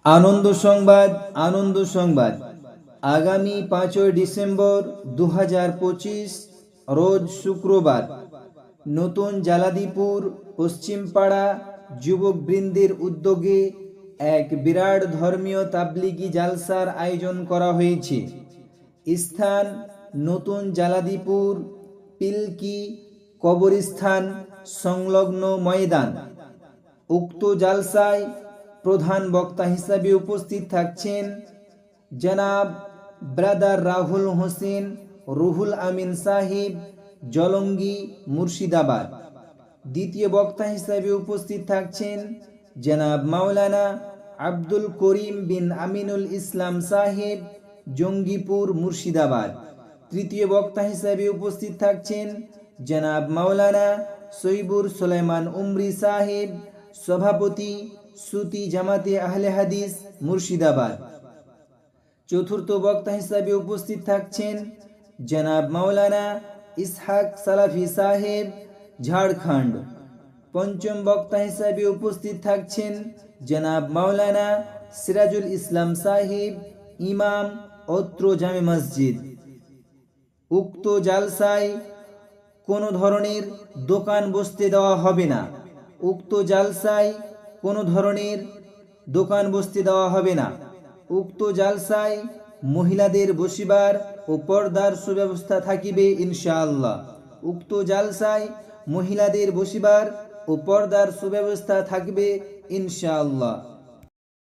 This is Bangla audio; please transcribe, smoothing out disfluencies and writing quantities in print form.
আনন্দ সংবাদ আগামী 5ই ডিসেম্বর 2025 রোজ শুক্রবার নতুন জালাদিপুর পশ্চিমপাড়া যুবকবৃন্দের উদ্যোগে এক বিরাট ধর্মীয় তাবলিগি জালসার আয়োজন করা হয়েছে। স্থান নতুন জালাদিপুর পিলকি কবরস্থান সংলগ্ন ময়দান। উক্ত জালসায় প্রধান বক্তা হিসাবে উপস্থিত থাকছেন জনাব ব্রাদার রাহুল হোসেন রুহুল আমিন সাহিব, জলঙ্গি, মুর্শিদাবাদ। দ্বিতীয় বক্তা হিসাবে উপস্থিত থাকছেন জনাব মাওলানা আব্দুল করিম বিন আমিনুল ইসলাম সাহেব, জঙ্গিপুর, মুর্শিদাবাদ। তৃতীয় বক্তা হিসাবে উপস্থিত থাকছেন জনাব মাওলানা সৈবুর সুলাইমান উমরি সাহেব, সভাপতি সুতি জামাতে আহলে হাদিস, মুর্শিদাবাদ। চতুর্থ বক্তা হিসাবে উপস্থিত থাকছেন জনাব মাওলানা ইসহাক সালাফি সাহেব, ঝাড়খণ্ড। পঞ্চম বক্তা হিসাবে উপস্থিত থাকছেন জনাব মাওলানা সিরাজুল ইসলাম সাহেব, ইমাম, অত্র জামে মসজিদ। উক্ত জালসায় কোনো ধরনের দোকান বসতে দেওয়া হবে না। উক্ত জালসায় কোনো ধরনের দোকান বসতে দেওয়া হবে না। উক্ত জালসায় মহিলাদের বসিবার ও পর্দার সুব্যবস্থা থাকিবে ইনশাআল্লাহ। উক্ত জালসায় মহিলাদের বসিবার ও পর্দার সুব্যবস্থা থাকবে ইনশাআল্লাহ।